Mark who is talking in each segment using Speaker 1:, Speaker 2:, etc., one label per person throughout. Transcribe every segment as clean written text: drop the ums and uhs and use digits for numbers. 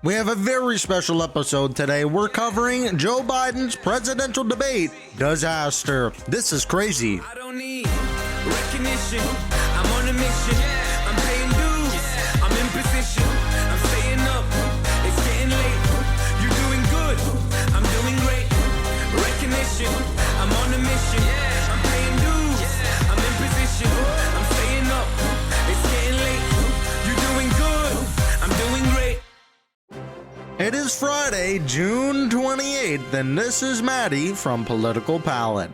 Speaker 1: We have a very special episode today. We're covering Joe Biden's presidential debate disaster. This is crazy.
Speaker 2: I don't need recognition. I'm on a mission. I'm paying dues. I'm in position. I'm staying up. It's getting late. You're doing good. I'm doing great. Recognition. I'm on a mission. I'm paying dues. I'm in position. I'm staying up. It's getting late. You're doing good. I'm doing great.
Speaker 1: It is Friday, June 28th, and this is Matty from Political Palette.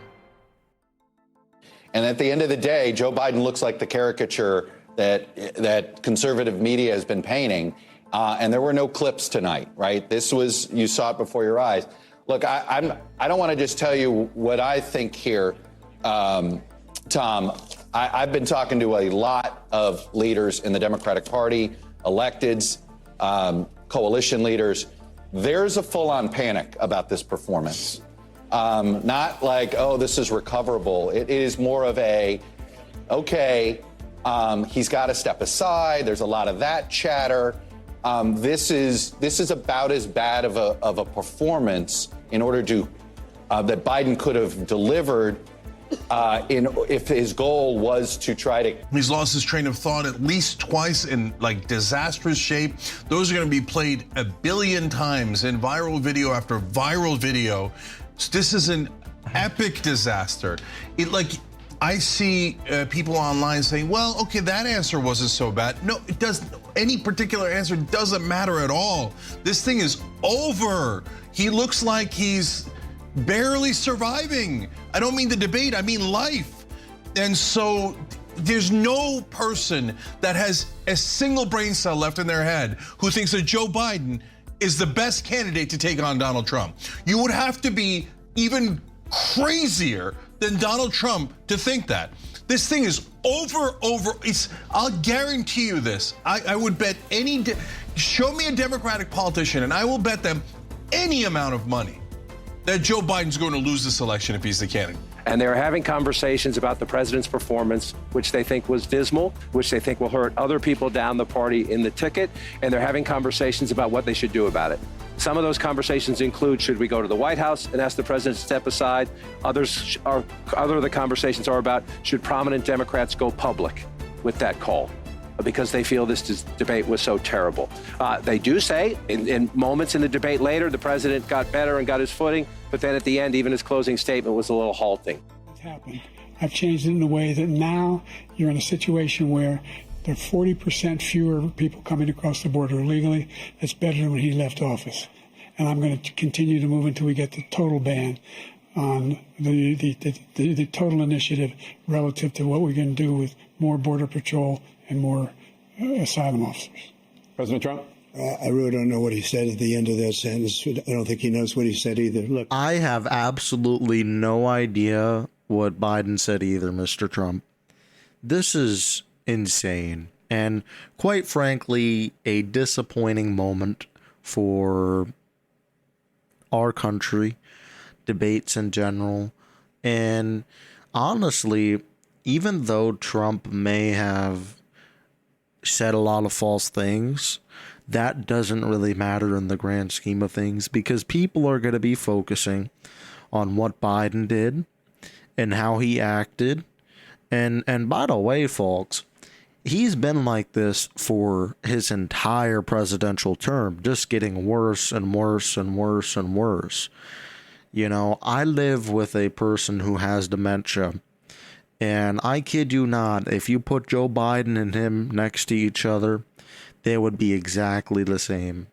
Speaker 3: And at the end of the day, Joe Biden looks like the caricature that conservative media has been painting. And there were no clips tonight, right? This was, you saw it before your eyes. Look, I don't want to just tell you what I think here, Tom. I've been talking to a lot of leaders in the Democratic Party, electeds, coalition leaders. There's a full-on panic about this performance. Not like, oh, this is recoverable. It is more of a, okay, he's got to step aside. There's a lot of that chatter. This is about as bad of a performance in order to that Biden could have delivered if his goal was to try to.
Speaker 4: He's lost his train of thought at least twice in like disastrous shape. Those are going to be played a billion times in viral video after viral video. This is an epic disaster. I see people online saying, well, okay, that answer wasn't so bad. No, it doesn't. Any particular answer doesn't matter at all. This thing is over. He looks like he's barely surviving. I don't mean the debate, I mean life. And so there's no person that has a single brain cell left in their head who thinks that Joe Biden is the best candidate to take on Donald Trump. You would have to be even crazier than Donald Trump to think that. This thing is over. I'll guarantee you this. I would bet show me a Democratic politician and I will bet them any amount of money that Joe Biden's going to lose this election if he's the candidate.
Speaker 5: And they're having conversations about the president's performance, which they think was dismal, which they think will hurt other people down the party in the ticket. And they're having conversations about what they should do about it. Some of those conversations include, should we go to the White House and ask the president to step aside? Other of the conversations are about, should prominent Democrats go public with that call? Because they feel this debate was so terrible. They do say in moments in the debate later, the president got better and got his footing, but then at the end, even his closing statement was a little halting.
Speaker 6: It's happened. I've changed it in a way that now you're in a situation where there are 40% fewer people coming across the border illegally. That's better than when he left office. And I'm going to continue to move until we get the total ban on the total initiative relative to what we're going to do with more border patrol and more asylum officers.
Speaker 7: President Trump?
Speaker 8: I really don't know what he said at the end of that sentence. I don't think he knows what he said either. Look,
Speaker 1: I have absolutely no idea what Biden said either, Mr. Trump. This is insane and, quite frankly, a disappointing moment for our country, debates in general, and honestly, even though Trump may have said a lot of false things, that doesn't really matter in the grand scheme of things because people are going to be focusing on what Biden did and how he acted. And by the way, folks, he's been like this for his entire presidential term, just getting worse and worse and worse and worse. You know, I live with a person who has dementia. And I kid you not, if you put Joe Biden and him next to each other, they would be exactly the same.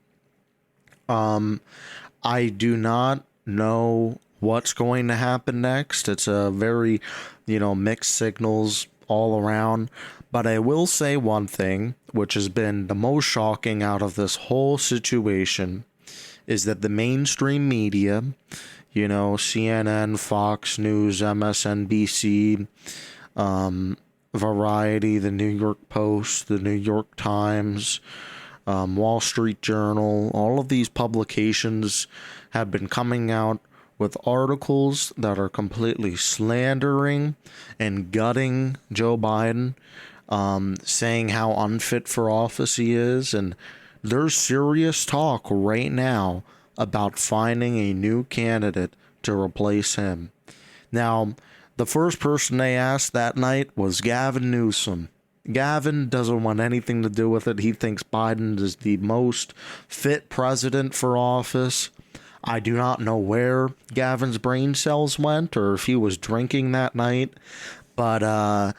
Speaker 1: I do not know what's going to happen next. It's a very, mixed signals all around. But I will say one thing, which has been the most shocking out of this whole situation, is that the mainstream media, CNN, Fox News, MSNBC, Variety, the New York Post, the New York Times, Wall Street Journal, all of these publications have been coming out with articles that are completely slandering and gutting Joe Biden, saying how unfit for office he is and there's serious talk right now about finding a new candidate to replace him. Now, the first person they asked that night was Gavin Newsom. Gavin doesn't want anything to do with it. He thinks Biden is the most fit president for office. I do not know where Gavin's brain cells went or if he was drinking that night, but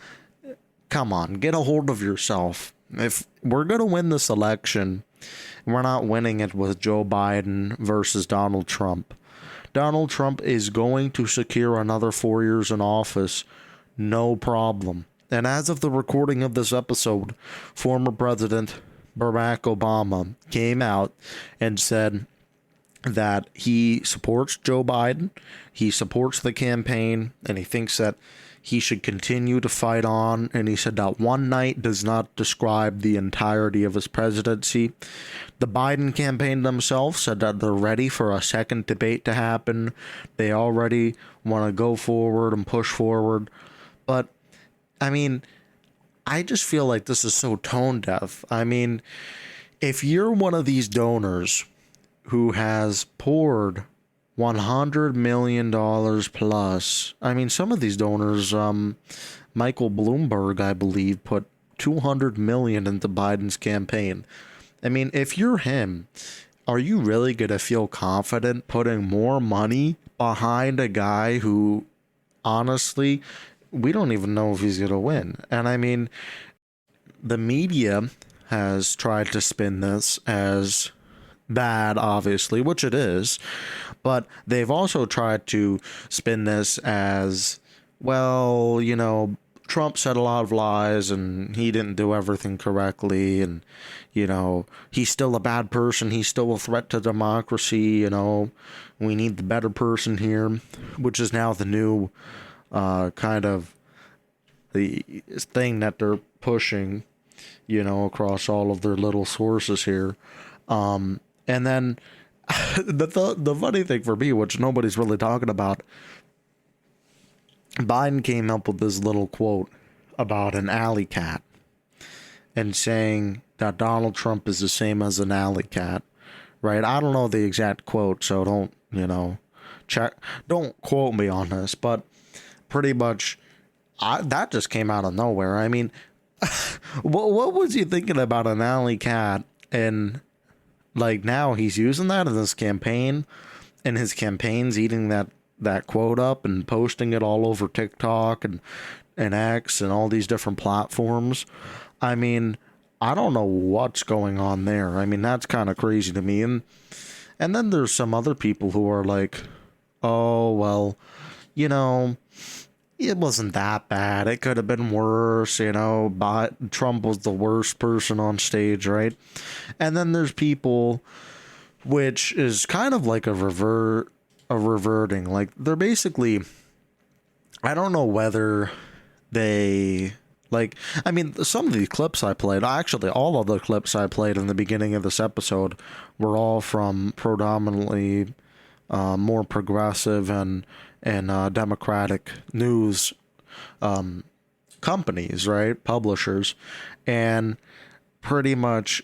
Speaker 1: come on, get a hold of yourself. If we're going to win this election, we're not winning it with Joe Biden versus Donald Trump. Donald Trump is going to secure another 4 years in office, no problem. And as of the recording of this episode, former President Barack Obama came out and said that he supports Joe Biden, he supports the campaign, and he thinks that he should continue to fight on. And he said that one night does not describe the entirety of his presidency. The Biden campaign themselves said that they're ready for a second debate to happen. They already want to go forward and push forward. But I mean, I just feel like this is so tone deaf. I mean, if you're one of these donors who has poured $100 million plus, I mean, some of these donors, Michael Bloomberg, I believe, put $200 million into Biden's campaign. I mean, if you're him, are you really going to feel confident putting more money behind a guy who, honestly, we don't even know if he's going to win? And I mean, the media has tried to spin this as bad, obviously, which it is, but they've also tried to spin this as, well, you know, Trump said a lot of lies and he didn't do everything correctly, and, you know, he's still a bad person, he's still a threat to democracy, you know, we need the better person here, which is now the new kind of the thing that they're pushing, you know, across all of their little sources here. And then the funny thing for me, which nobody's really talking about, Biden came up with this little quote about an alley cat and saying that Donald Trump is the same as an alley cat, right? I don't know the exact quote, so don't, you know, don't quote me on this, but pretty much that just came out of nowhere. I mean, what was he thinking about an alley cat? And like, now he's using that in his campaign, and his campaign's eating that quote up and posting it all over TikTok and X and all these different platforms. I mean, I don't know what's going on there. I mean, that's kind of crazy to me. And then there's some other people who are like, oh, well, you know, it wasn't that bad. It could have been worse, you know, but Trump was the worst person on stage, right? And then there's people, which is kind of like a reverting. Like, they're basically, I don't know whether they, like, I mean, some of these clips I played, actually all of the clips I played in the beginning of this episode were all from predominantly more progressive and democratic news companies, right? Publishers. And pretty much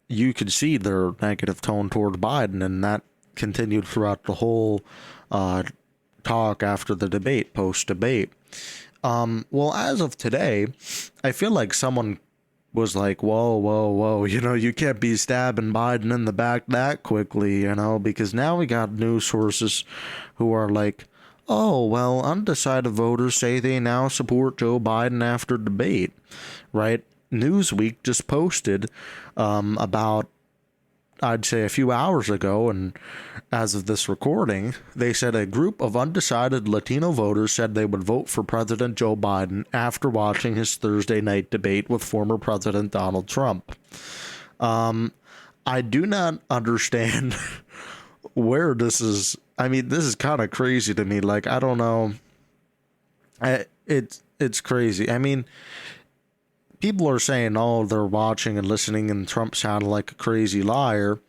Speaker 1: you could see their negative tone toward Biden, and that continued throughout the whole talk after the debate, post-debate. Well, as of today, I feel like someone was like, whoa, you know, you can't be stabbing Biden in the back that quickly, you know, because now we got news sources who are like, oh, well, undecided voters say they now support Joe Biden after debate, right? Newsweek just posted about, I'd say, a few hours ago, and as of this recording, they said a group of undecided Latino voters said they would vote for President Joe Biden after watching his Thursday night debate with former President Donald Trump. I do not understand where this is. I mean, this is kind of crazy to me. Like, I don't know. It's crazy. I mean, people are saying, oh, they're watching and listening and Trump sounded like a crazy liar.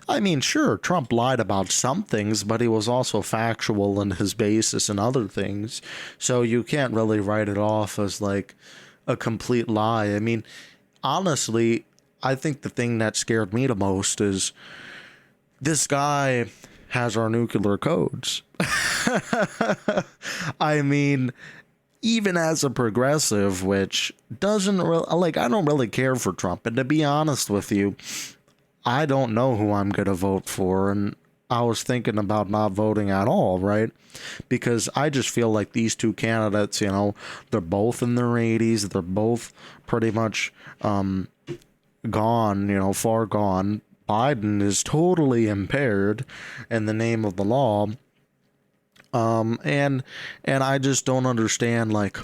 Speaker 1: I mean, sure, Trump lied about some things, but he was also factual in his basis and other things. So you can't really write it off as like a complete lie. I mean, honestly, I think the thing that scared me the most is this guy has our nuclear codes. I mean, even as a progressive, which doesn't really, like, I don't really care for Trump. And to be honest with you, I don't know who I'm going to vote for. And I was thinking about not voting at all, right? Because I just feel like these two candidates, you know, they're both in their 80s. They're both pretty much gone, you know, far gone. Biden is totally impaired in the name of the law. And I just don't understand, like,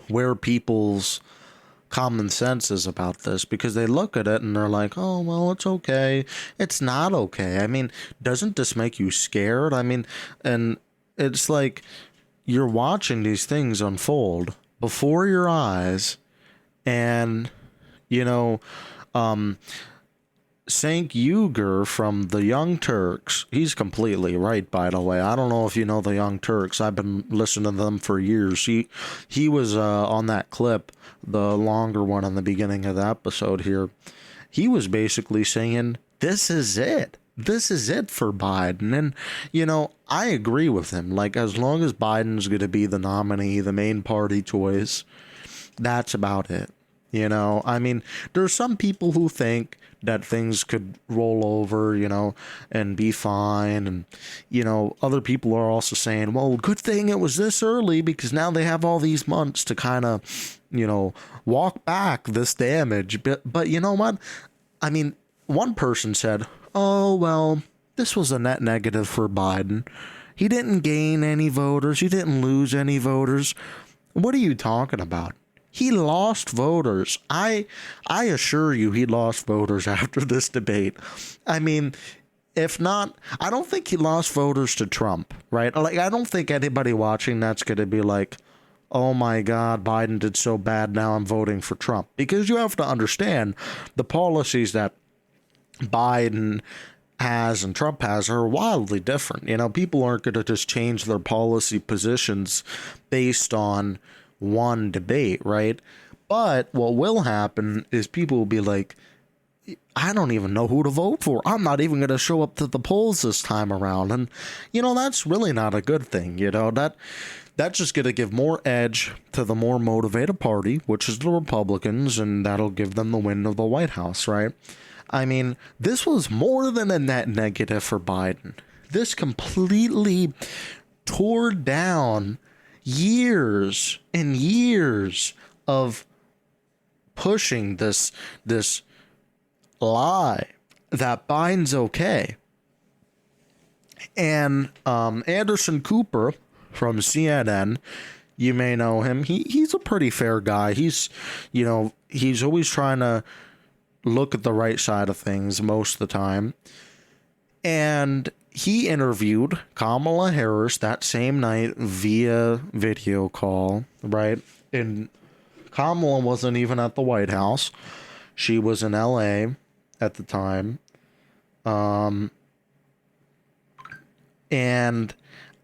Speaker 1: where people's common sense is about this, because they look at it and they're like, oh, well, it's okay. It's not okay. I mean, doesn't this make you scared? I mean, and it's like you're watching these things unfold before your eyes, and, you know, Cenk Uygur from the Young Turks, he's completely right, by the way. I don't know if you know the Young Turks. I've been listening to them for years. He was on that clip, the longer one in the beginning of the episode here. He was basically saying, this is it. This is it for Biden. And, you know, I agree with him. Like, as long as Biden's going to be the nominee, the main party choice, that's about it. You know, I mean, there's some people who think that things could roll over, you know, and be fine. And, you know, other people are also saying, well, good thing it was this early, because now they have all these months to kind of, you know, walk back this damage. But you know what? I mean, one person said, oh, well, this was a net negative for Biden. He didn't gain any voters. He didn't lose any voters. What are you talking about? He lost voters. I assure you he lost voters after this debate. I mean, if not, I don't think he lost voters to Trump, right? Like, I don't think anybody watching that's going to be like, oh my God, Biden did so bad, now I'm voting for Trump. Because you have to understand the policies that Biden has and Trump has are wildly different. You know, people aren't going to just change their policy positions based on one debate, right? But what will happen is people will be like, I don't even know who to vote for. I'm not even going to show up to the polls this time around. And, you know, that's really not a good thing. You know, that's just going to give more edge to the more motivated party, which is the Republicans, and that'll give them the win of the White House, right? I mean, this was more than a net negative for Biden. This completely tore down years and years of pushing this lie that Biden's okay. And Anderson Cooper from CNN, you may know him. He's a pretty fair guy. He's always trying to look at the right side of things most of the time. And he interviewed Kamala Harris that same night via video call, right? And Kamala wasn't even at the White House. She was in LA at the time. And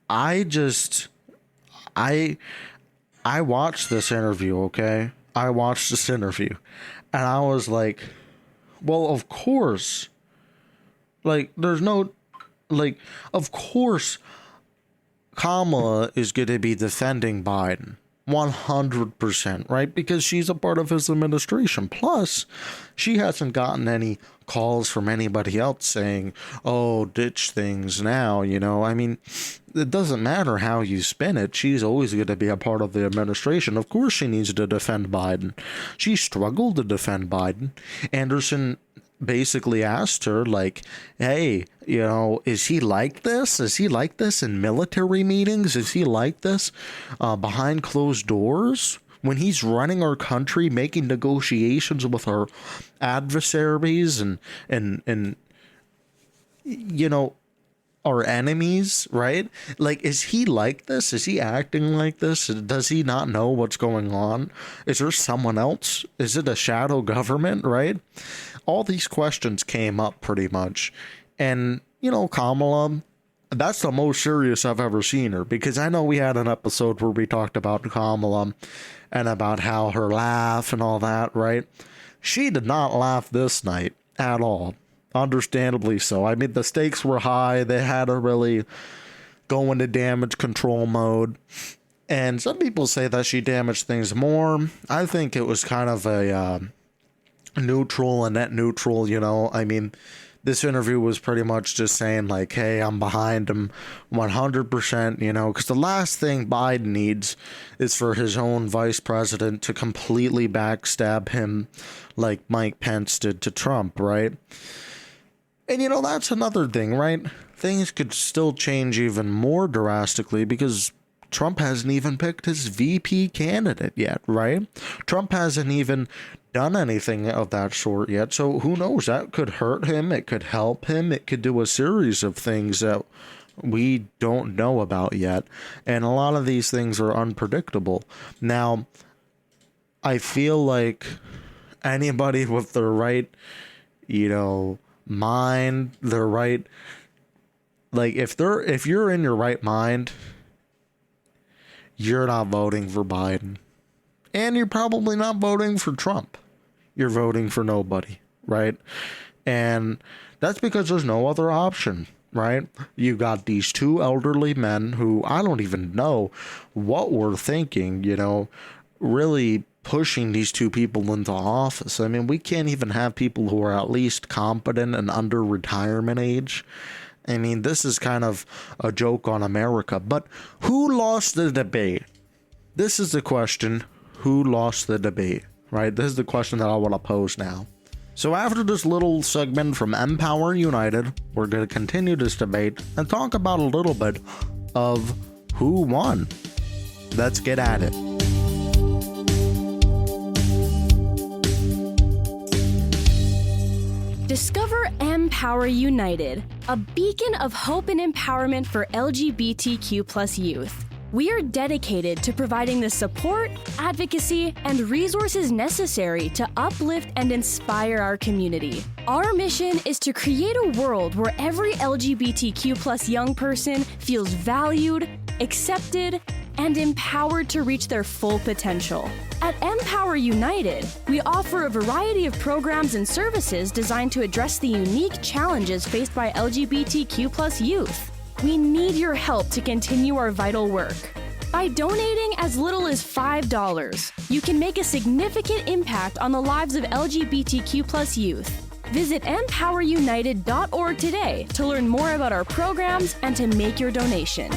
Speaker 1: I watched this interview, okay? I watched this interview. And I was like, well, of course. Like, there's no... Like, of course, Kamala is going to be defending Biden 100%, right? Because she's a part of his administration. Plus, she hasn't gotten any calls from anybody else saying, oh, ditch things now, you know? I mean, it doesn't matter how you spin it. She's always going to be a part of the administration. Of course she needs to defend Biden. She struggled to defend Biden. Anderson basically asked her, like, hey, you know, is he like this? Is he like this in military meetings? Is he like this behind closed doors when he's running our country, making negotiations with our adversaries and you know, our enemies, right? Like, is he like this? Is he acting like this? Does he not know what's going on? Is there someone else? Is it a shadow government, right? All these questions came up pretty much. And, you know, Kamala, that's the most serious I've ever seen her, because I know we had an episode where we talked about Kamala and about how her laugh and all that, right? she did not laugh this night at all. Understandably so. I mean, the stakes were high. They had to really go into damage control mode. And some people say that she damaged things more. I think it was kind of a neutral and net neutral, you know. I mean, this interview was pretty much just saying, like, hey, I'm behind him 100%, you know, because the last thing Biden needs is for his own vice president to completely backstab him like Mike Pence did to Trump, right? And, you know, that's another thing, right? Things could still change even more drastically because Trump hasn't even picked his VP candidate yet, right? Trump hasn't even done anything of that sort yet. So who knows? That could hurt him. It could help him. It could do a series of things that we don't know about yet. And a lot of these things are unpredictable. Now, I feel like anybody with the right, you know, mind, the right, like if you're in your right mind, you're not voting for Biden. And you're probably not voting for Trump. You're voting for nobody, right? And that's because there's no other option, right? You got these two elderly men who I don't even know what we're thinking, you know, really pushing these two people into office. I mean, we can't even have people who are at least competent and under retirement age. I mean, this is kind of a joke on America. But who lost the debate? This is the question. Who lost the debate, right? This is the question that I want to pose now. So after this little segment from Empower United, we're going to continue this debate and talk about a little bit of who won. Let's get at it.
Speaker 7: Discover Empower United, a beacon of hope and empowerment for LGBTQ+ youth. We are dedicated to providing the support, advocacy, and resources necessary to uplift and inspire our community. Our mission is to create a world where every LGBTQ+ young person feels valued, accepted, and empowered to reach their full potential. At Empower United, we offer a variety of programs and services designed to address the unique challenges faced by LGBTQ+ youth. We need your help to continue our vital work. By donating as little as $5, you can make a significant impact on the lives of LGBTQ+ youth. Visit empowerunited.org today to learn more about our programs and to make your donation.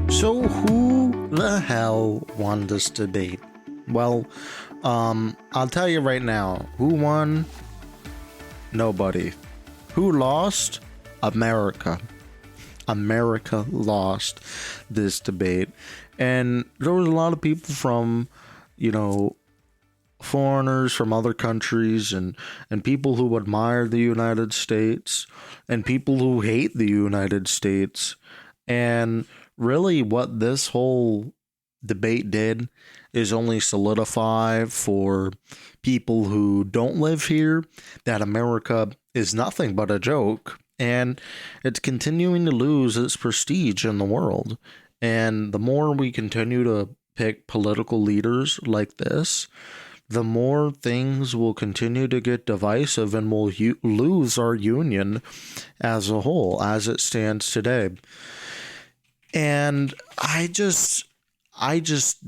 Speaker 1: So who the hell won this debate? Well, I'll tell you right now. Who won? Nobody. Who lost? America. America lost this debate. And there was a lot of people from, you know, foreigners from other countries and people who admire the United States and people who hate the United States. And really what this whole debate did is only solidify for people who don't live here that America is nothing but a joke, and it's continuing to lose its prestige in the world. And the more we continue to pick political leaders like this, the more things will continue to get divisive and we'll lose our union as a whole, as it stands today. And I just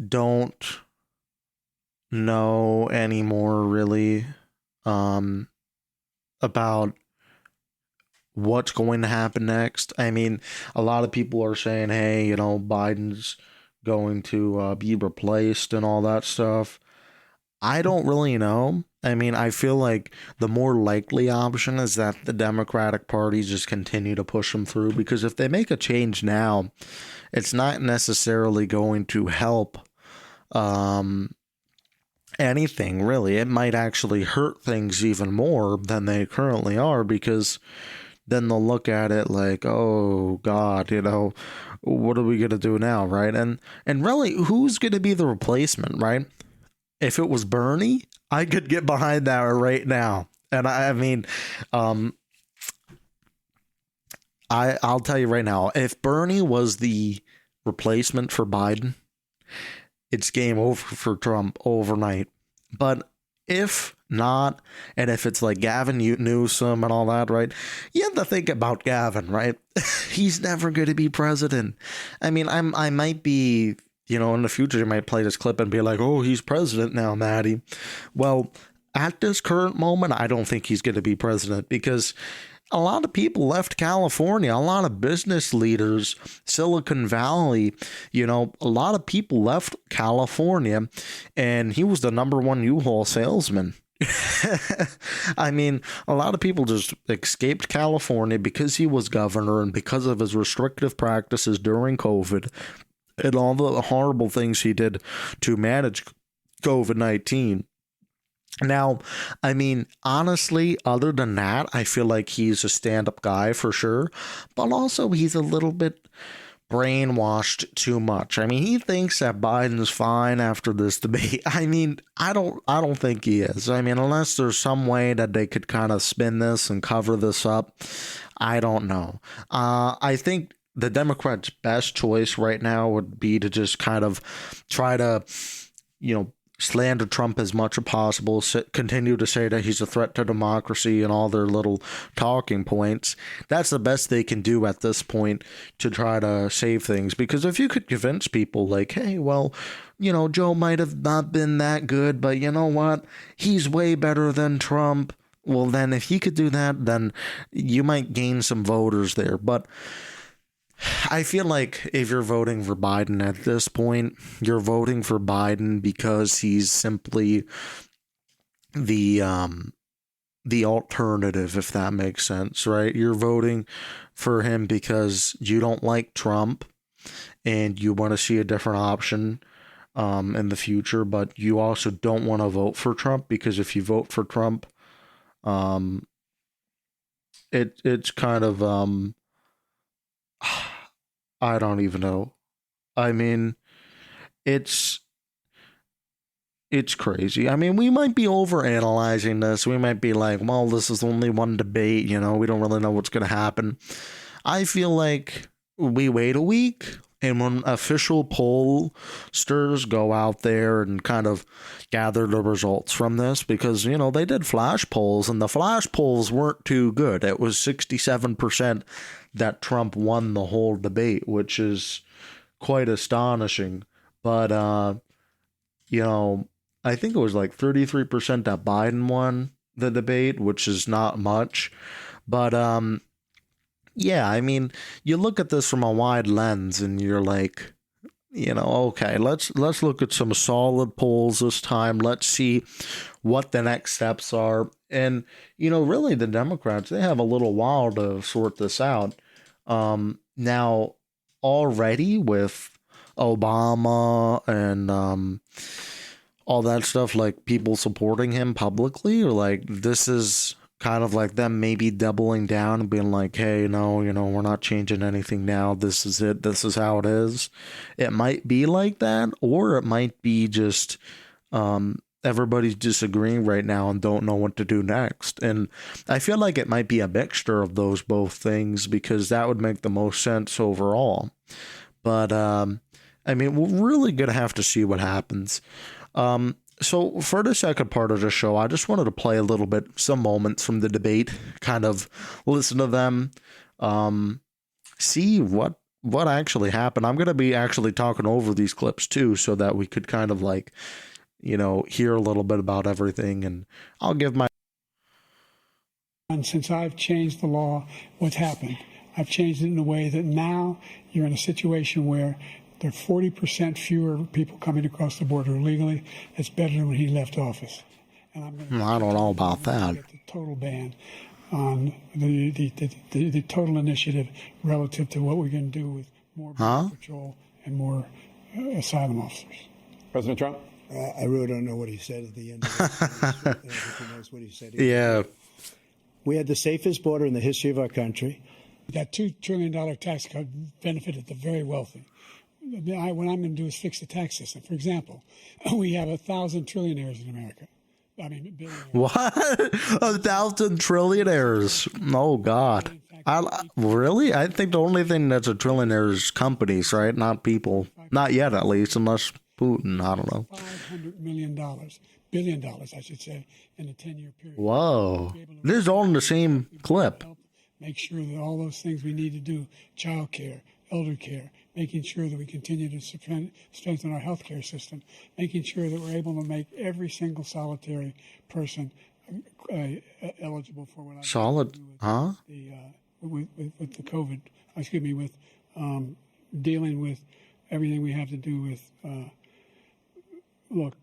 Speaker 1: don't know anymore really about what's going to happen next. I mean, a lot of people are saying, hey, you know, Biden's going to be replaced and all that stuff. I don't really know. I mean, I feel like the more likely option is that the Democratic Party just continue to push them through, because if they make a change now, it's not necessarily going to help anything, really. It might actually hurt things even more than they currently are, because then they'll look at it like, oh, God, you know, what are we going to do now, right? And really, who's going to be the replacement, right? If it was Bernie, I could get behind that right now. And I mean, I'll tell you right now, if Bernie was the replacement for Biden, it's game over for Trump overnight. But if not, and if it's like Gavin Newsom and all that, right? You have to think about Gavin, right? He's never going to be president. I mean, I might be, in the future, you might play this clip and be like, oh, he's president now, Matty. Well, at this current moment, I don't think he's going to be president because a lot of people left California, a lot of business leaders, Silicon Valley, a lot of people left California, and he was the number one U-Haul salesman. I mean, a lot of people just escaped California because he was governor and because of his restrictive practices during COVID and all the horrible things he did to manage COVID-19. Now, I mean, honestly, other than that, I feel like he's a stand-up guy for sure, but also he's a little bit brainwashed too much. I mean, he thinks that Biden's fine after this debate. I mean, I don't think he is. I mean, unless there's some way that they could kind of spin this and cover this up, I don't know. I think the Democrats' best choice right now would be to just kind of try to, slander Trump as much as possible, continue to say that he's a threat to democracy and all their little talking points. That's the best they can do at this point to try to save things. Because if you could convince people like, hey, well, Joe might have not been that good, but you know what? He's way better than Trump. Well, then if you could do that, then you might gain some voters there. But I feel like if you're voting for Biden at this point, you're voting for Biden because he's simply the alternative, if that makes sense, right? You're voting for him because you don't like Trump and you want to see a different option in the future, but you also don't want to vote for Trump because if you vote for Trump, it's kind of I don't even know. I mean, it's crazy. I mean, we might be overanalyzing this. We might be like, well, this is only one debate, we don't really know what's going to happen. I feel like we wait a week, and when official pollsters go out there and kind of gather the results from this, because, they did flash polls, and the flash polls weren't too good. It was 67% that Trump won the whole debate, which is quite astonishing. But, I think it was like 33% that Biden won the debate, which is not much. But, yeah, I mean, you look at this from a wide lens and you're like, okay, let's look at some solid polls this time. Let's see what the next steps are. And, really the Democrats, they have a little while to sort this out. Now, already with Obama and all that stuff, like people supporting him publicly, or like this is kind of like them maybe doubling down and being like, hey, no, we're not changing anything now. This is it. This is how it is. It might be like that, or it might be just everybody's disagreeing right now and don't know what to do next. And I feel like it might be a mixture of those both things because that would make the most sense overall. But, I mean, we're really going to have to see what happens. So for the second part of the show, I just wanted to play a little bit, some moments from the debate, kind of listen to them, see what actually happened. I'm going to be actually talking over these clips too, so that we could kind of like, hear a little bit about everything, and I'll give my.
Speaker 6: And since I've changed the law, what's happened? I've changed it in a way that now you're in a situation where there are 40% fewer people coming across the border illegally. That's better than when he left office. And I'm going to
Speaker 1: I don't know about that.
Speaker 6: Get the total ban on the total initiative relative to what we're going to do with more border patrol and more asylum officers.
Speaker 5: President Trump?
Speaker 8: I really don't know what he said at the end of this. I don't think he knows what he said.
Speaker 1: Yeah.
Speaker 8: We had the safest border in the history of our country.
Speaker 6: That $2 trillion tax cut benefited the very wealthy. What I'm going to do is fix the tax system. For example, we have 1,000 trillionaires in America. I mean, billionaires.
Speaker 1: What? 1,000 trillionaires? Oh, God.
Speaker 6: In fact,
Speaker 1: Really? I think the only thing that's a trillionaire is companies, right? Not people. Not yet, at least, unless Putin. I don't know.
Speaker 6: $500 million, $1 billion, I should say, in a 10-year period.
Speaker 1: Whoa. This is all in the same clip.
Speaker 6: Make sure that all those things we need to do, child care, elder care, making sure that we continue to strengthen our healthcare system, making sure that we're able to make every single solitary person eligible for what I
Speaker 1: Solid, huh?
Speaker 6: With the COVID, with dealing with everything we have to do with, look,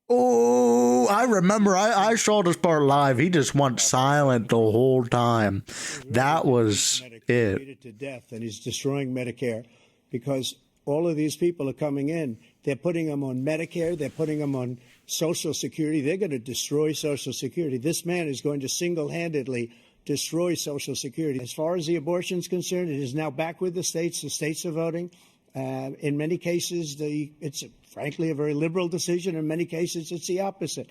Speaker 1: Oh, I remember. I saw this part live. He just went silent the whole time. That was it.
Speaker 8: To death, and he's destroying Medicare because all of these people are coming in. They're putting them on Medicare. They're putting them on Social Security. They're going to destroy Social Security. This man is going to single-handedly destroy Social Security. As far as the abortion is concerned, it is now back with the states. The states are voting. In many cases, it's frankly a very liberal decision. In many cases, it's the opposite.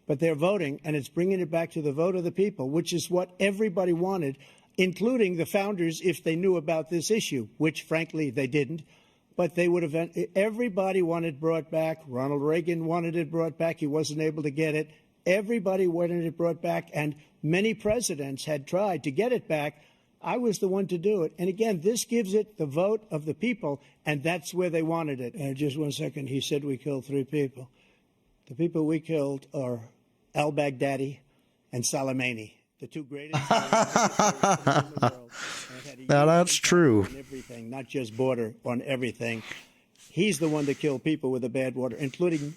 Speaker 8: But they're voting, and it's bringing it back to the vote of the people, which is what everybody wanted, including the founders, if they knew about this issue, which, frankly, they didn't. But they would have. Everybody wanted it brought back. Ronald Reagan wanted it brought back. He wasn't able to get it. Everybody wanted it brought back, and many presidents had tried to get it back. I was the one to do it. And again, this gives it the vote of the people, and that's where they wanted it. Just 1 second. He said we killed 3 people. The people we killed are al-Baghdadi and Soleimani, the 2 greatest terrorists in the world.
Speaker 1: Now, that's true.
Speaker 8: On everything, not just border, on everything. He's the one that killed people with the bad water, including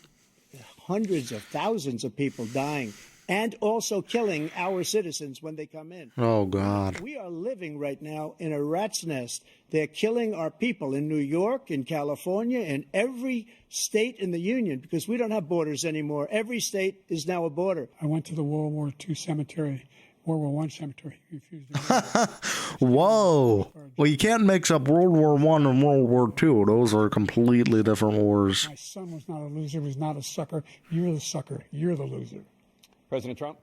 Speaker 8: hundreds of thousands of people dying, and also killing our citizens when they come in.
Speaker 1: Oh, God.
Speaker 8: We are living right now in a rat's nest. They're killing our people in New York, in California, in every state in the union, because we don't have borders anymore. Every state is now a border.
Speaker 6: I went to the World War II cemetery, World War I cemetery. Refused to
Speaker 1: Whoa. Well, you can't mix up World War I and World War II. Those are completely different wars.
Speaker 6: My son was not a loser, was not a sucker. You're the sucker. You're the loser.
Speaker 5: President Trump?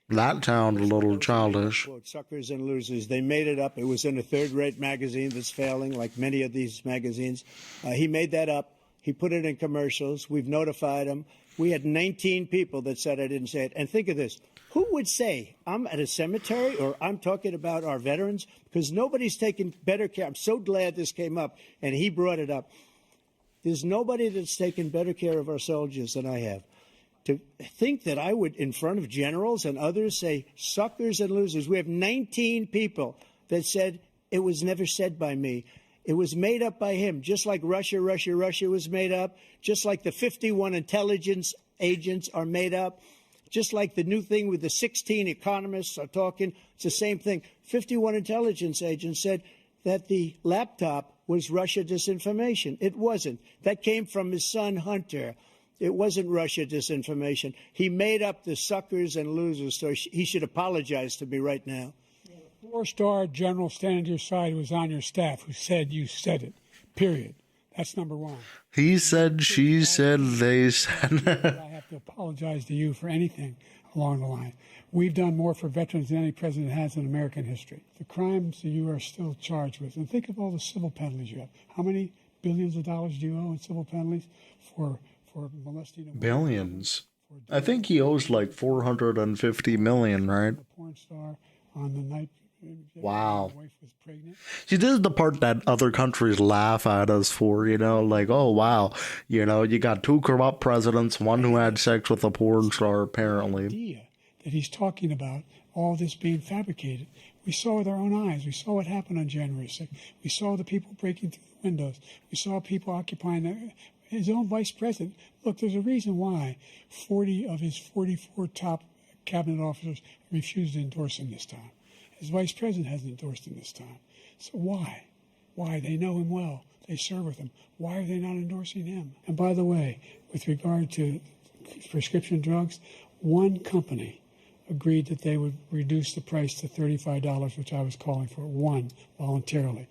Speaker 1: That sounded a little childish.
Speaker 8: Quote, suckers and losers. They made it up. It was in a third-rate magazine that's failing, like many of these magazines. He made that up. He put it in commercials. We've notified him. We had 19 people that said I didn't say it. And think of this. Who would say I'm at a cemetery or I'm talking about our veterans? Because nobody's taken better care. I'm so glad this came up, and he brought it up. There's nobody that's taken better care of our soldiers than I have. To think that I would, in front of generals and others, say suckers and losers. We have 19 people that said it was never said by me. It was made up by him, just like Russia was made up, just like the 51 intelligence agents are made up, just like the new thing with the 16 economists are talking. It's the same thing. 51 intelligence agents said that the laptop was Russia disinformation. It wasn't. That came from his son, Hunter. It wasn't Russia disinformation. He made up the suckers and losers, so he should apologize to me right now.
Speaker 6: A 4-star general standing to your side who was on your staff who said you said it, period. That's number one.
Speaker 1: He said, she said, they said.
Speaker 6: I have to apologize to you for anything along the line. We've done more for veterans than any president has in American history. The crimes that you are still charged with, and think of all the civil penalties you have. How many billions of dollars do you owe in civil penalties for molesting a woman?
Speaker 1: Billions. I think he owes like 450 million, right?
Speaker 6: A porn star on the night.
Speaker 1: Wow.
Speaker 6: My wife was pregnant.
Speaker 1: See, this is the part that other countries laugh at us for, like, oh, wow, you got 2 corrupt presidents, one who had sex with a porn star, apparently.
Speaker 6: Idea that he's talking about all this being fabricated. We saw with our own eyes. We saw what happened on January 6th. We saw the people breaking through the windows. We saw people occupying his own vice president. Look, there's a reason why 40 of his 44 top cabinet officers refused to endorse him this time. His vice president hasn't endorsed him this time. So why? Why? They know him well. They serve with him. Why are they not endorsing him? And by the way, with regard to prescription drugs, one company agreed that they would reduce the price to $35, which I was calling for, one, voluntarily.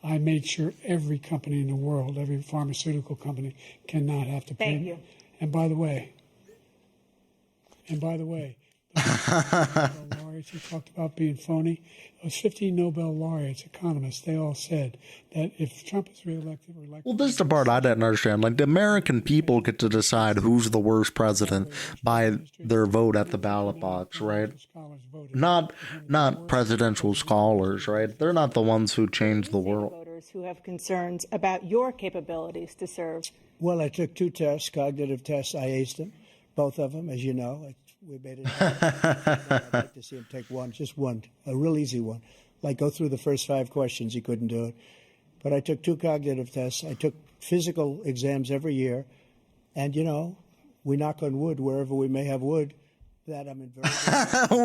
Speaker 6: I made sure every company in the world, every pharmaceutical company, cannot have to pay.
Speaker 9: Thank you.
Speaker 6: And by the way, Nobel laureates who talked about being phony. Those 15 Nobel laureates, economists, they all said that if Trump is reelected,
Speaker 1: Well, this is the part I didn't understand. Like, the American people get to decide who's the worst president by their vote at the ballot box, right? Not presidential scholars, right? They're not the ones who change the world.
Speaker 9: Voters who have concerns about your capabilities to serve.
Speaker 8: Well, I took 2 tests, cognitive tests. I aced them, both of them, as you know. We made it. I'd like to see him take one, just one, a real easy one. Like go through the first 5 questions. He couldn't do it. But I took 2 cognitive tests. I took physical exams every year. And, you know, we knock on wood wherever we may have wood. That I'm in very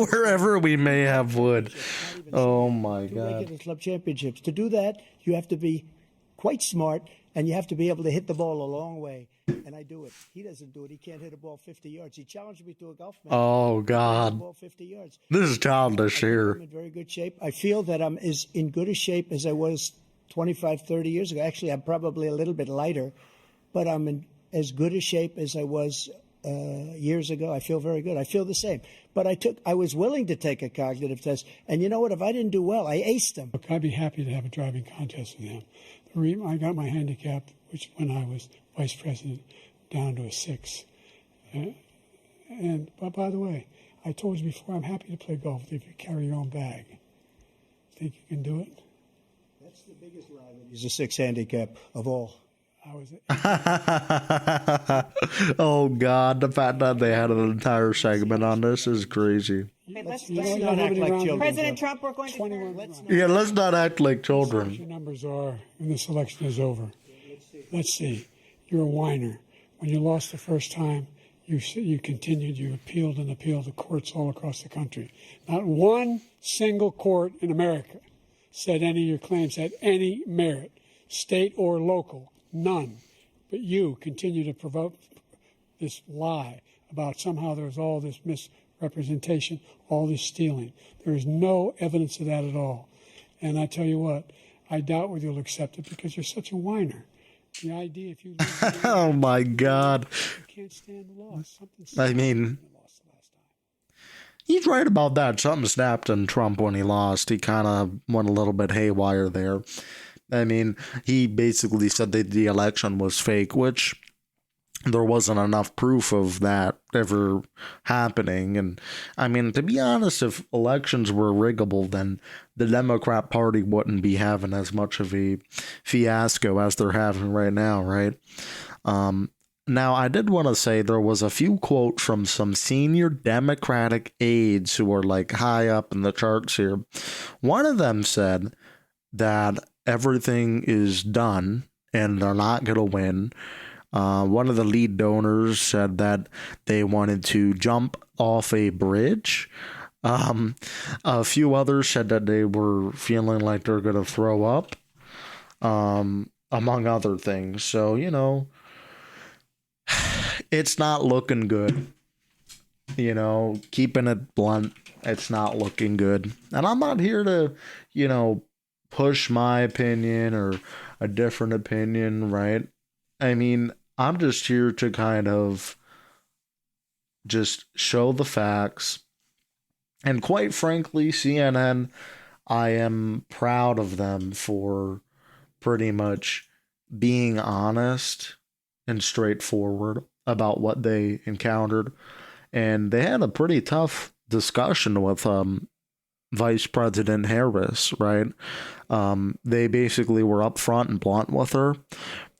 Speaker 1: wherever we may have wood. Oh, my God.
Speaker 8: Regular club championships. To do that, you have to be quite smart, and you have to be able to hit the ball a long way. And I do it. He doesn't do it. He can't hit a ball 50 yards. He challenged me to a golf match.
Speaker 1: Oh, God.
Speaker 8: Ball 50 yards.
Speaker 1: This is childish here.
Speaker 8: I'm in very good shape. I feel that I'm as in good a shape as I was 25, 30 years ago. Actually, I'm probably a little bit lighter, but I'm in as good a shape as I was years ago. I feel very good. I feel the same. But I was willing to take a cognitive test. And you know what? If I didn't do well, I aced them.
Speaker 6: Look, I'd be happy to have a driving contest with him. The reason I got my handicap, which when I was vice president, down to a 6. But by the way, I told you before, I'm happy to play golf if you carry your own bag. Think you can do it?
Speaker 8: That's the biggest lie. He's a 6 handicap of all.
Speaker 1: Oh, God, the fact that they had an entire segment on this is crazy.
Speaker 9: Let's not act like children. President Trump, we're going to...
Speaker 1: Let's not act like children.
Speaker 6: What your numbers are when this election is over. Let's see. You're a whiner. When you lost the first time, you continued, you appealed and appealed to courts all across the country. Not one single court in America said any of your claims had any merit, state or local. None. But you continue to provoke this lie about somehow there's all this misrepresentation, all this stealing. There is no evidence of that at all. And I tell you what, I doubt whether you'll accept it because you're such a whiner. The idea if you
Speaker 1: oh my God.
Speaker 6: You can't stand the loss.
Speaker 1: I mean, he's right about that. Something snapped in Trump when he lost. He kind of went a little bit haywire there. I mean, he basically said that the election was fake, which there wasn't enough proof of that ever happening. And I mean, to be honest, if elections were riggable, then the Democrat Party wouldn't be having as much of a fiasco as they're having right now, right? Now, I did want to say there was a few quotes from some senior Democratic aides who are like high up in the charts here. One of them said that everything is done and they're not going to win. One of the lead donors said that they wanted to jump off a bridge. A few others said that they were feeling like they're going to throw up, among other things. So, you know, it's not looking good. You know, keeping it blunt, it's not looking good. And I'm not here to, you know, push my opinion or a different opinion, right? I mean, I'm just here to kind of just show the facts. And quite frankly, CNN, I am proud of them for pretty much being honest and straightforward about what they encountered. And they had a pretty tough discussion with Vice President Harris, right? They basically were upfront and blunt with her.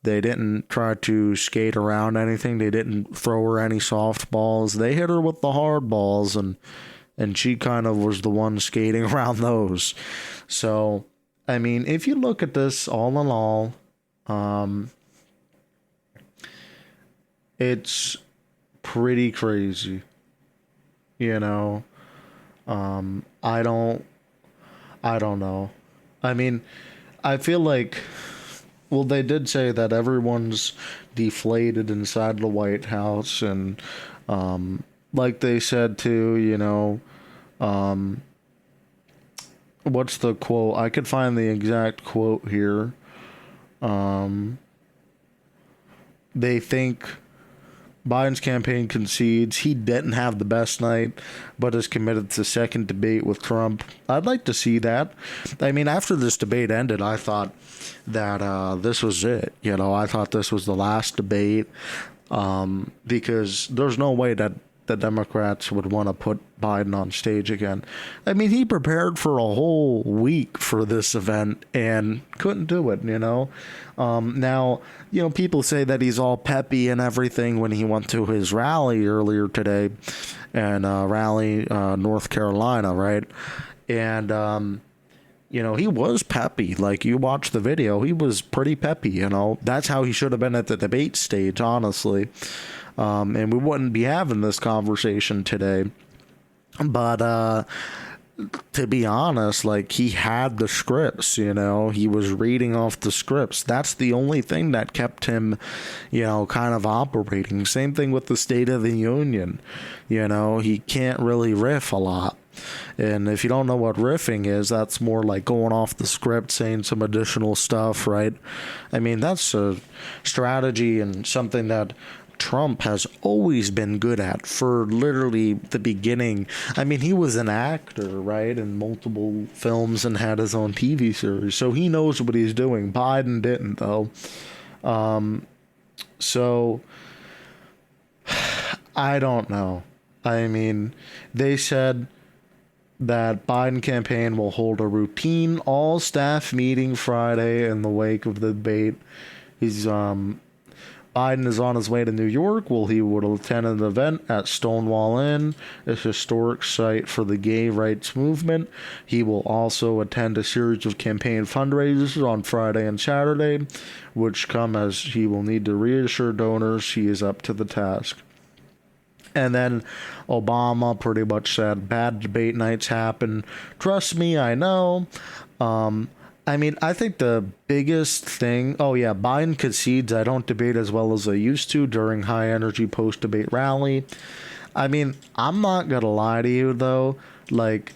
Speaker 1: They didn't try to skate around anything. They didn't throw her any softballs. They hit her with the hard balls, and she kind of was the one skating around those. So, I mean, if you look at this all in all, it's pretty crazy, you know. I don't know. I mean, I feel like, well, they did say that everyone's deflated inside the White House, and like they said too, you know, what's the quote? I could find the exact quote here. They think Biden's campaign concedes he didn't have the best night, but is committed to second debate with Trump. I'd like to see that. I mean, after this debate ended, I thought that this was it. You know, I thought this was the last debate, because there's no way that the Democrats would want to put Biden on stage again. I mean, he prepared for a whole week for this event and couldn't do it, you know. Now, you know, people say that he's all peppy and everything when he went to his rally earlier today, and Raleigh, North Carolina, right? And, you know, he was peppy. Like, you watch the video, he was pretty peppy, you know. That's how he should have been at the debate stage, honestly. And we wouldn't be having this conversation today. But to be honest, like, he had the scripts, you know, he was reading off the scripts. That's the only thing that kept him, you know, kind of operating. Same thing with the State of the Union. You know, he can't really riff a lot. And if you don't know what riffing is, that's more like going off the script, saying some additional stuff, right? I mean, that's a strategy and something that Trump has always been good at for literally the beginning. I mean, he was an actor, right, in multiple films and had his own TV series, so he knows what he's doing. Biden didn't, though. So I don't know. I mean, they said that Biden campaign will hold a routine all-staff meeting Friday in the wake of the debate. Biden is on his way to New York. He will attend an event at Stonewall Inn, a historic site for the gay rights movement. He will also attend a series of campaign fundraisers on Friday and Saturday, which come as he will need to reassure donors he is up to the task. And then Obama pretty much said, bad debate nights happen. Trust me, I know. I mean, I think the biggest thing, Biden concedes I don't debate as well as I used to during high energy post-debate rally. I mean, I'm not going to lie to you, though. Like,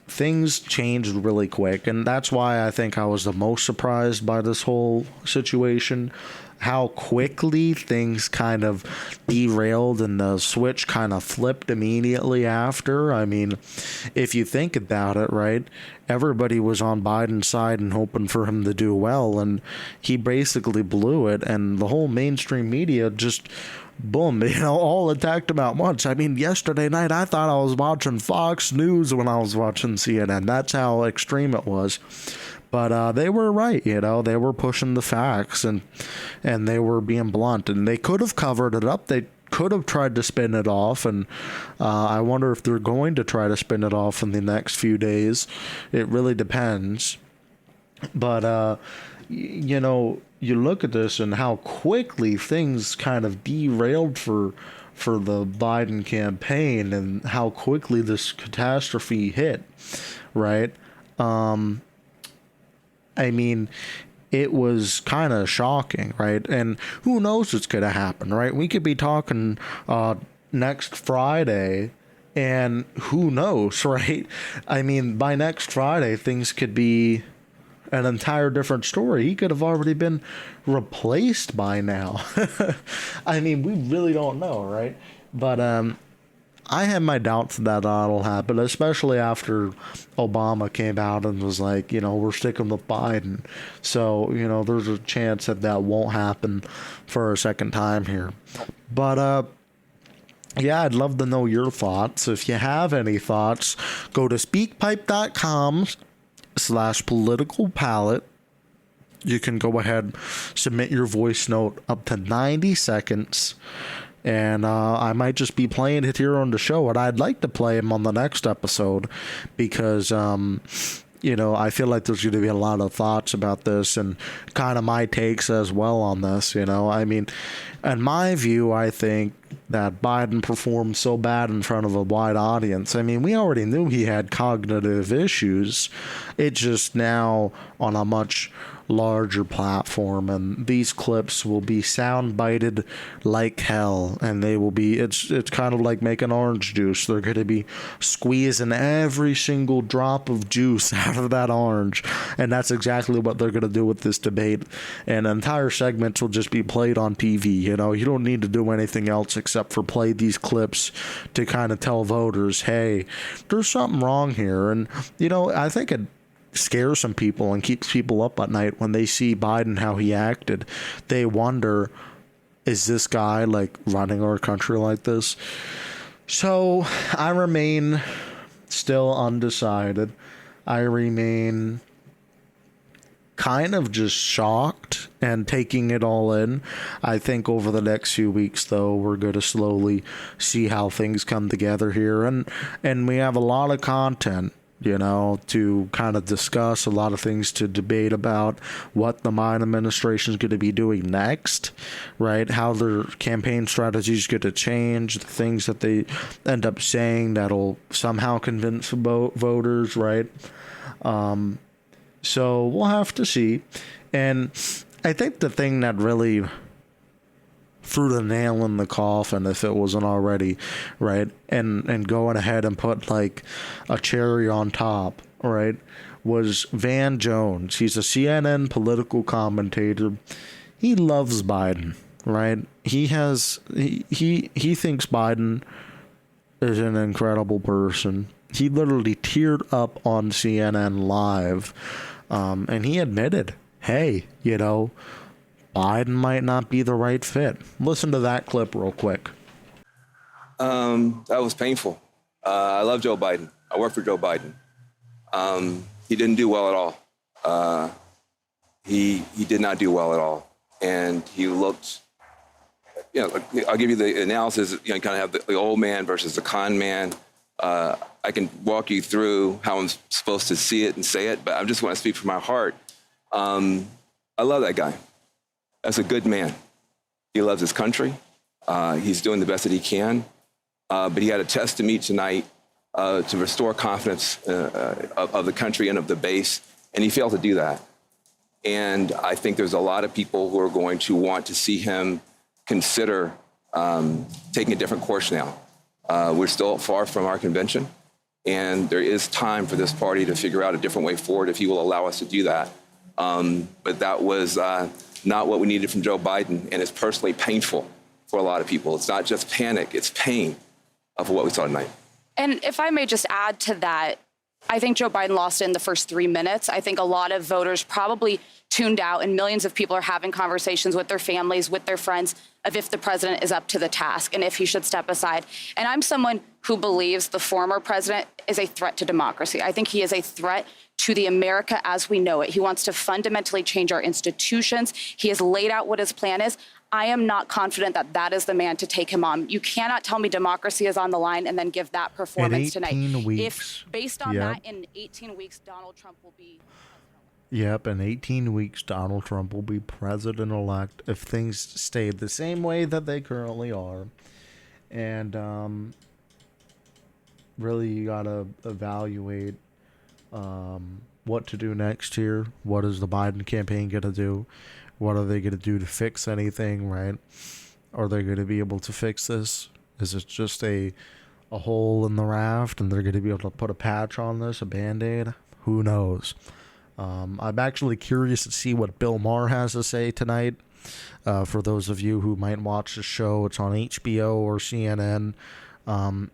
Speaker 1: things changed really quick, and that's why I think I was the most surprised by this whole situation. How quickly things kind of derailed and the switch kind of flipped immediately after. I mean, if you think about it, right, everybody was on Biden's side and hoping for him to do well, and he basically blew it, and the whole mainstream media just, boom, you know, all attacked him at once. I mean, yesterday night, I thought I was watching Fox News when I was watching CNN. That's how extreme it was. But they were right, you know, they were pushing the facts, and they were being blunt, and they could have covered it up. They could have tried to spin it off, and I wonder if they're going to try to spin it off in the next few days. It really depends. But, you know, you look at this and how quickly things kind of derailed for the Biden campaign, and how quickly this catastrophe hit, right? I mean, it was kind of shocking, right? And who knows what's going to happen, right? We could be talking next Friday, and who knows, right? I mean, by next Friday, things could be an entire different story. He could have already been replaced by now. I mean, we really don't know, right? But I have my doubts that that'll happen, especially after Obama came out and was like, you know, we're sticking with Biden. So, you know, there's a chance that won't happen for a second time here. But, yeah, I'd love to know your thoughts. If you have any thoughts, go to speakpipe.com/politicalpalette. You can go ahead, submit your voice note up to 90 seconds. And I might just be playing it here on the show, and I'd like to play him on the next episode because, you know, I feel like there's going to be a lot of thoughts about this and kind of my takes as well on this, you know. I mean, in my view, I think that Biden performed so bad in front of a wide audience. I mean, we already knew he had cognitive issues. It's just now on a much larger platform, and these clips will be sound-bited like hell, and they will be, it's kind of like making orange juice. They're going to be squeezing every single drop of juice out of that orange, and that's exactly what they're going to do with this debate. And entire segments will just be played on TV. You know, you don't need to do anything else except for play these clips to kind of tell voters, hey, there's something wrong here. And, you know, I think it scares some people and keeps people up at night when they see Biden, how he acted. They wonder, is this guy like running our country like this? So I remain still undecided. I remain kind of just shocked and taking it all in. I think over the next few weeks, though, we're going to slowly see how things come together here. And we have a lot of content, you know, to kind of discuss, a lot of things to debate about what the Biden administration is going to be doing next, right? How their campaign strategy is going to change, the things that they end up saying that'll somehow convince voters, right? So we'll have to see. And I think the thing that really threw the nail in the coffin, if it wasn't already, right, and going ahead and put like a cherry on top, right, was Van Jones. He's a CNN political commentator. He loves Biden, right? He thinks Biden is an incredible person. He literally teared up on CNN Live, and he admitted, hey, you know, Biden might not be the right fit. Listen to that clip real quick.
Speaker 10: That was painful. I love Joe Biden. I work for Joe Biden. He didn't do well at all. He did not do well at all. And he looked, you know, I'll give you the analysis, you know, kind of have the old man versus the con man. I can walk you through how I'm supposed to see it and say it, but I just want to speak from my heart. I love that guy. That's a good man. He loves his country. He's doing the best that he can. But he had a test to meet tonight to restore confidence of the country and of the base, and he failed to do that. And I think there's a lot of people who are going to want to see him consider taking a different course now. We're still far from our convention, and there is time for this party to figure out a different way forward if he will allow us to do that. But that was not what we needed from Joe Biden, and it's personally painful for a lot of people. It's not just panic, it's pain of what we saw tonight.
Speaker 11: And if I may just add to that, I think Joe Biden lost in the first 3 minutes. I think a lot of voters probably tuned out, and millions of people are having conversations with their families, with their friends, of if the president is up to the task and if he should step aside. And I'm someone who believes the former president is a threat to democracy. I think he is a threat to the America as we know it. He wants to fundamentally change our institutions. He has laid out what his plan is. I am not confident that that is the man to take him on. You cannot tell me democracy is on the line and then give that performance tonight. If based on that, in 18 weeks, Donald Trump will be.
Speaker 1: Yep, in 18 weeks, Donald Trump will be president-elect if things stay the same way that they currently are. And really, you got to evaluate what to do next here. What is the Biden campaign going to do? What are they going to do to fix anything, right? Are they going to be able to fix this? Is it just a hole in the raft and they're going to be able to put a patch on this, a Band-Aid? Who knows? I'm actually curious to see what Bill Maher has to say tonight. For those of you who might watch the show, it's on HBO or CNN.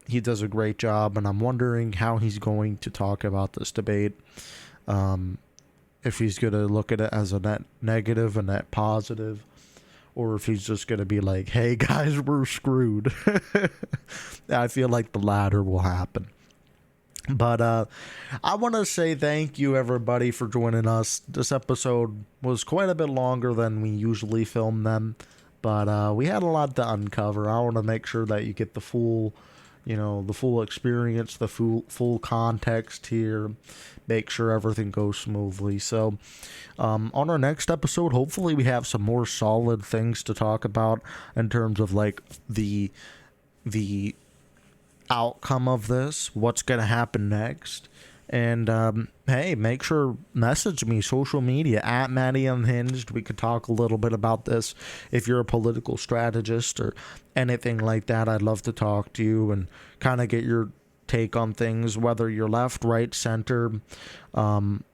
Speaker 1: He does a great job, and I'm wondering how he's going to talk about this debate. If he's going to look at it as a net negative, a net positive, or if he's just going to be like, hey, guys, we're screwed. I feel like the latter will happen. But I want to say thank you, everybody, for joining us. This episode was quite a bit longer than we usually film them, but we had a lot to uncover. I want to make sure that you get the full, the full experience, the full context here. Make sure everything goes smoothly. So on our next episode, hopefully we have some more solid things to talk about in terms of like the outcome of this, what's going to happen next, And hey, make sure message me social media at Matty Unhinged. We could talk a little bit about this. If you're a political strategist or anything like that, I'd love to talk to you and kind of get your take on things, whether you're left, right, center,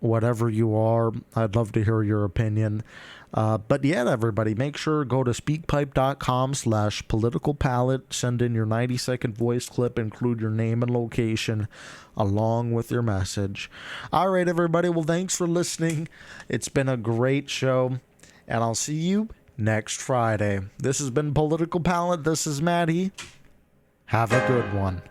Speaker 1: whatever you are. I'd love to hear your opinion. But yeah, everybody, make sure go to speakpipe.com/politicalpalette. Send in your 90-second voice clip, include your name and location along with your message. All right, everybody. Well, thanks for listening. It's been a great show, and I'll see you next Friday. This has been Political Palette. This is Matty. Have a good one.